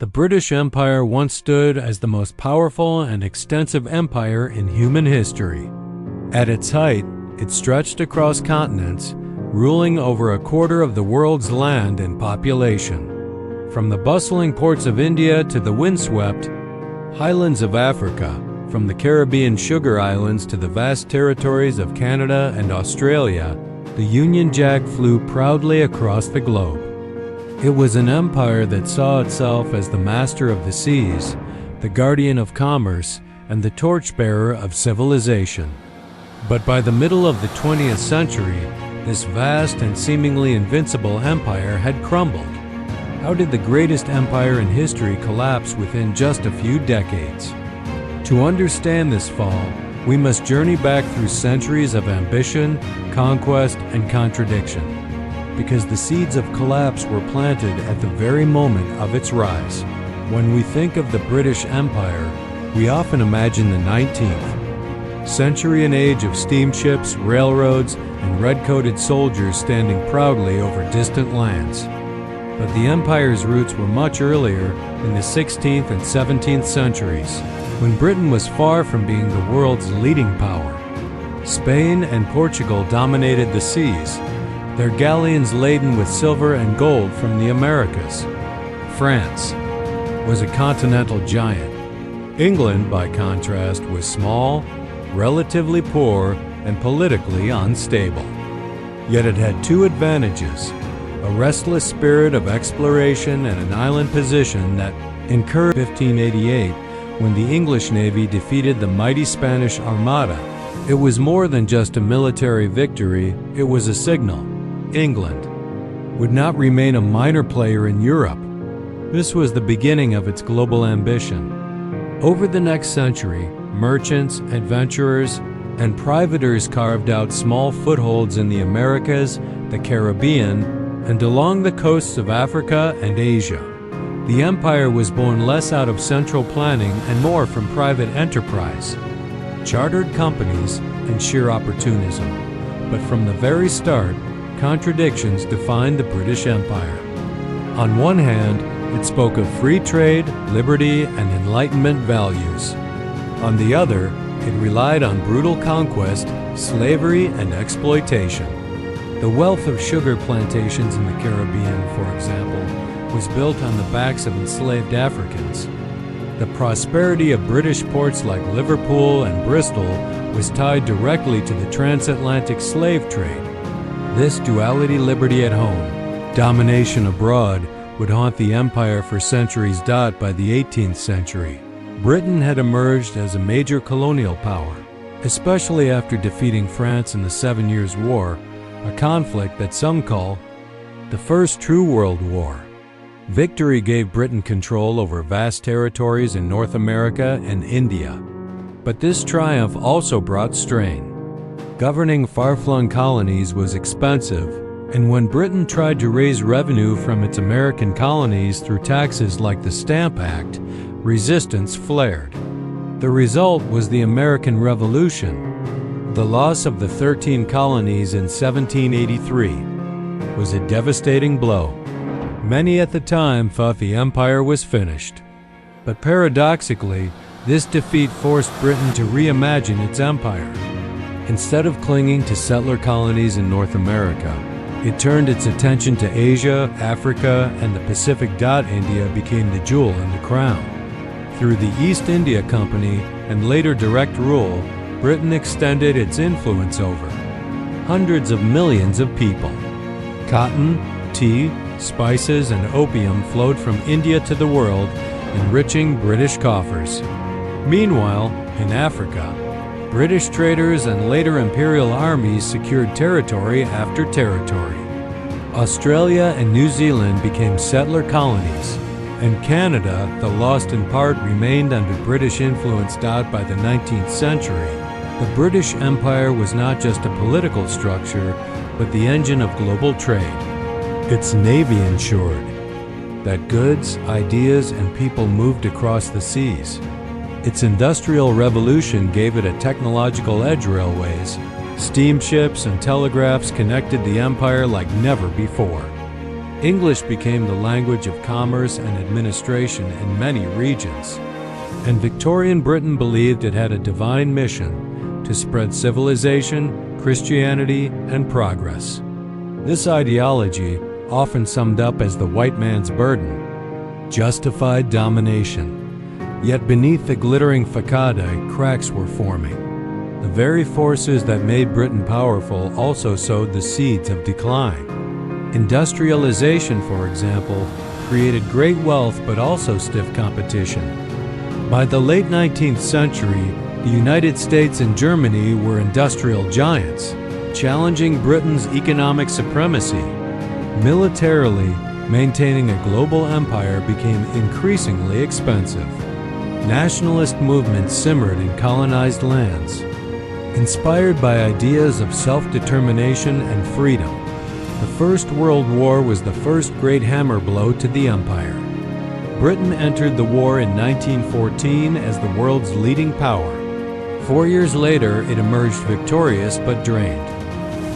The British Empire once stood as the most powerful and extensive empire in human history. At its height, it stretched across continents, ruling over a quarter of the world's land and population. From the bustling ports of India to the windswept highlands of Africa, from the Caribbean sugar islands to the vast territories of Canada and Australia, the Union Jack flew proudly across the globe. It was an empire that saw itself as the master of the seas, the guardian of commerce, and the torchbearer of civilization. But by the middle of the 20th century, this vast and seemingly invincible empire had crumbled. How did the greatest empire in history collapse within just a few decades? To understand this fall, we must journey back through centuries of ambition, conquest, and contradiction, because the seeds of collapse were planted at the very moment of its rise. When we think of the British Empire, we often imagine the 19th century, an age of steamships, railroads, and red-coated soldiers standing proudly over distant lands. But the empire's roots were much earlier, in the 16th and 17th centuries, when Britain was far from being the world's leading power. Spain and Portugal dominated the seas, their galleons laden with silver and gold from the Americas. France was a continental giant. England, by contrast, was small, relatively poor, and politically unstable. Yet it had two advantages: a restless spirit of exploration and an island position that encouraged 1588, when the English Navy defeated the mighty Spanish Armada. It was more than just a military victory, it was a signal. England would not remain a minor player in Europe. This was the beginning of its global ambition. Over the next century, merchants, adventurers, and privateers carved out small footholds in the Americas, the Caribbean, and along the coasts of Africa and Asia. The empire was born less out of central planning and more from private enterprise, chartered companies, and sheer opportunism. But from the very start, contradictions defined the British Empire. On one hand, it spoke of free trade, liberty, and Enlightenment values. On the other, it relied on brutal conquest, slavery, and exploitation. The wealth of sugar plantations in the Caribbean, for example, was built on the backs of enslaved Africans. The prosperity of British ports like Liverpool and Bristol was tied directly to the transatlantic slave trade. This duality, liberty at home, domination abroad, would haunt the empire for centuries. By the 18th century, Britain had emerged as a major colonial power, especially after defeating France in the 7 Years' War, a conflict that some call the First True World War. Victory gave Britain control over vast territories in North America and India. But this triumph also brought strain. Governing far-flung colonies was expensive, and when Britain tried to raise revenue from its American colonies through taxes like the Stamp Act, resistance flared. The result was the American Revolution. The loss of the 13 colonies in 1783 was a devastating blow. Many at the time thought the empire was finished. But paradoxically, this defeat forced Britain to reimagine its empire. Instead of clinging to settler colonies in North America, it turned its attention to Asia, Africa, and the Pacific. India became the jewel in the crown. Through the East India Company and later direct rule, Britain extended its influence over hundreds of millions of people. Cotton, tea, spices, and opium flowed from India to the world, enriching British coffers. Meanwhile, in Africa, British traders and later imperial armies secured territory after territory. Australia and New Zealand became settler colonies, and Canada, though lost in part, remained under British influence. By the 19th century, the British Empire was not just a political structure, but the engine of global trade. Its navy ensured that goods, ideas, and people moved across the seas. Its industrial revolution gave it a technological edge. Railways, steamships, and telegraphs connected the empire like never before. English became the language of commerce and administration in many regions, and Victorian Britain believed it had a divine mission to spread civilization, Christianity, and progress. This ideology, often summed up as the white man's burden, justified domination. Yet beneath the glittering facade, cracks were forming. The very forces that made Britain powerful also sowed the seeds of decline. Industrialization, for example, created great wealth but also stiff competition. By the late 19th century, the United States and Germany were industrial giants, challenging Britain's economic supremacy. Militarily, maintaining a global empire became increasingly expensive. Nationalist movements simmered in colonized lands. Inspired by ideas of self-determination and freedom, the First World War was the first great hammer blow to the empire. Britain entered the war in 1914 as the world's leading power. 4 years later, it emerged victorious but drained.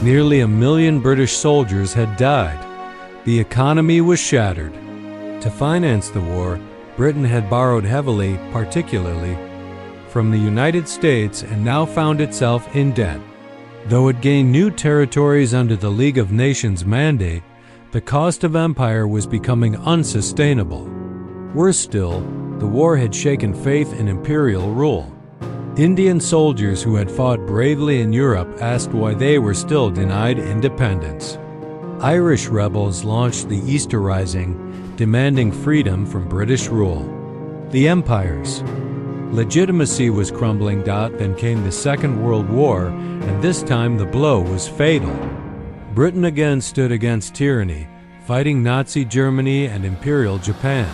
Nearly 1 million British soldiers had died. The economy was shattered. To finance the war, Britain had borrowed heavily, particularly from the United States, and now found itself in debt. Though it gained new territories under the League of Nations mandate, the cost of empire was becoming unsustainable. Worse still, the war had shaken faith in imperial rule. Indian soldiers who had fought bravely in Europe asked why they were still denied independence. Irish rebels launched the Easter Rising, demanding freedom from British rule. The empires. Legitimacy was crumbling. Then came the Second World War, and this time the blow was fatal. Britain again stood against tyranny, fighting Nazi Germany and Imperial Japan.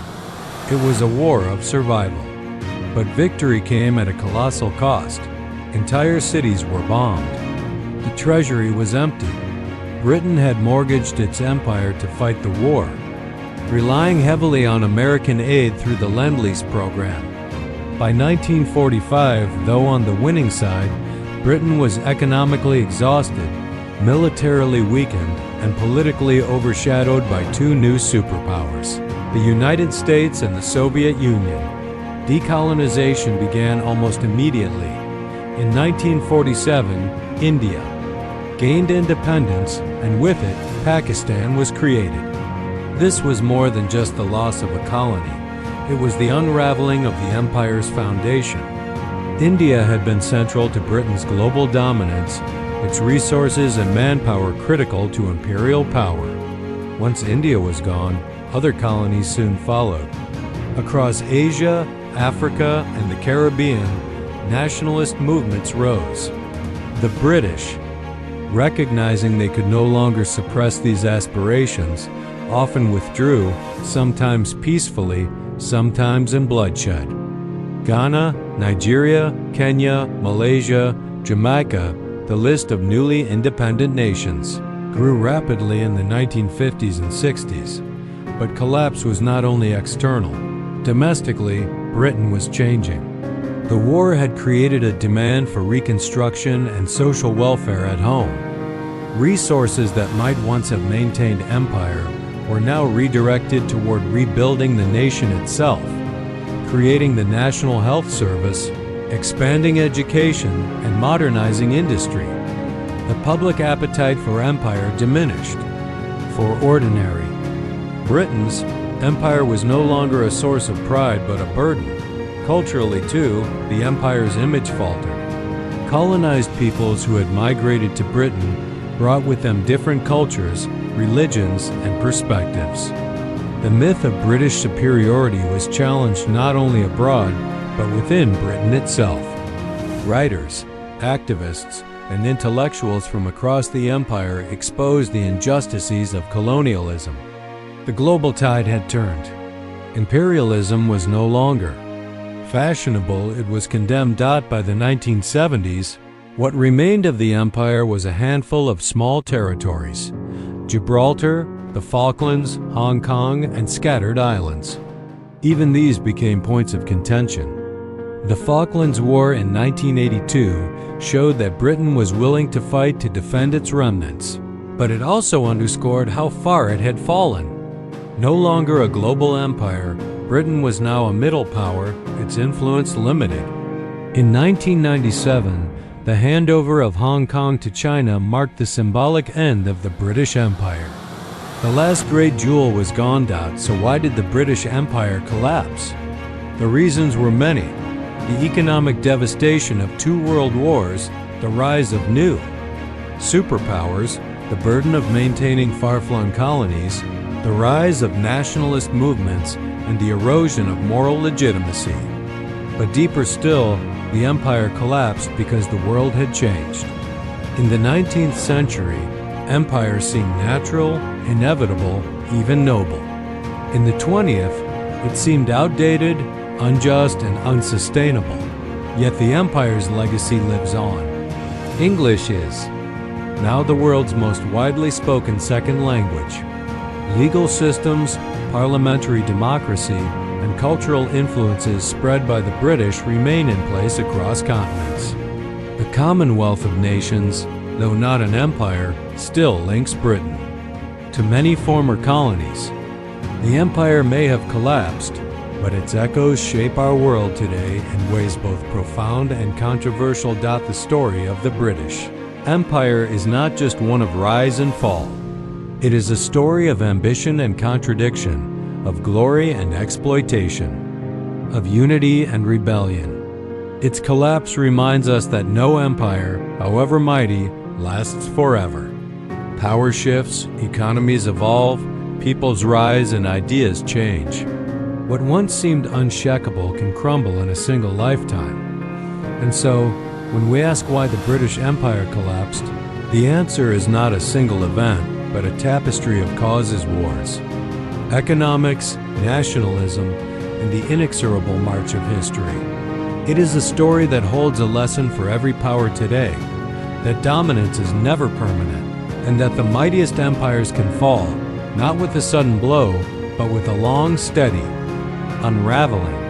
It was a war of survival. But victory came at a colossal cost. Entire cities were bombed. The treasury was empty. Britain had mortgaged its empire to fight the war, relying heavily on American aid through the Lend-Lease program. By 1945, though on the winning side, Britain was economically exhausted, militarily weakened, and politically overshadowed by two new superpowers, the United States and the Soviet Union. Decolonization began almost immediately. In 1947, India gained independence, and with it, Pakistan was created. This was more than just the loss of a colony. It was the unraveling of the empire's foundation. India had been central to Britain's global dominance, its resources and manpower critical to imperial power. Once India was gone, other colonies soon followed. Across Asia, Africa, and the Caribbean, nationalist movements rose. The British, recognizing they could no longer suppress these aspirations, often withdrew, sometimes peacefully, sometimes in bloodshed. Ghana, Nigeria, Kenya, Malaysia, Jamaica, the list of newly independent nations, grew rapidly in the 1950s and 60s. But collapse was not only external. Domestically, Britain was changing. The war had created a demand for reconstruction and social welfare at home. Resources that might once have maintained empire were now redirected toward rebuilding the nation itself, creating the National Health Service, expanding education, and modernizing industry. The public appetite for empire diminished. For ordinary Britons, empire was no longer a source of pride but a burden. Culturally, too, the empire's image faltered. Colonized peoples who had migrated to Britain brought with them different cultures, religions, and perspectives. The myth of British superiority was challenged not only abroad, but within Britain itself. Writers, activists, and intellectuals from across the empire exposed the injustices of colonialism. The global tide had turned. Imperialism was no longer fashionable. It was condemned. By the 1970s, what remained of the empire was a handful of small territories: Gibraltar, the Falklands, Hong Kong, and scattered islands. Even these became points of contention. The Falklands War in 1982 showed that Britain was willing to fight to defend its remnants, but it also underscored how far it had fallen. No longer a global empire, Britain was now a middle power, its influence limited. In 1997, the handover of Hong Kong to China marked the symbolic end of the British Empire. The last great jewel was gone out, so why did the British Empire collapse? The reasons were many. The economic devastation of 2 world wars, the rise of new superpowers, the burden of maintaining far-flung colonies, the rise of nationalist movements, and the erosion of moral legitimacy. But deeper still, the empire collapsed because the world had changed. In the 19th century, empires seemed natural, inevitable, even noble. In the 20th, it seemed outdated, unjust, and unsustainable. Yet the empire's legacy lives on. English is now the world's most widely spoken second language. Legal systems, parliamentary democracy, and cultural influences spread by the British remain in place across continents. The Commonwealth of Nations, though not an empire, still links Britain to many former colonies. The empire may have collapsed, but its echoes shape our world today in ways both profound and controversial. The story of the British Empire is not just one of rise and fall. It is a story of ambition and contradiction, of glory and exploitation, of unity and rebellion. Its collapse reminds us that no empire, however mighty, lasts forever. Power shifts, economies evolve, peoples rise, and ideas change. What once seemed unshakable can crumble in a single lifetime. And so, when we ask why the British Empire collapsed, the answer is not a single event, but a tapestry of causes, wars, economics, nationalism, and the inexorable march of history. It is a story that holds a lesson for every power today, that dominance is never permanent, and that the mightiest empires can fall, not with a sudden blow, but with a long, steady unraveling.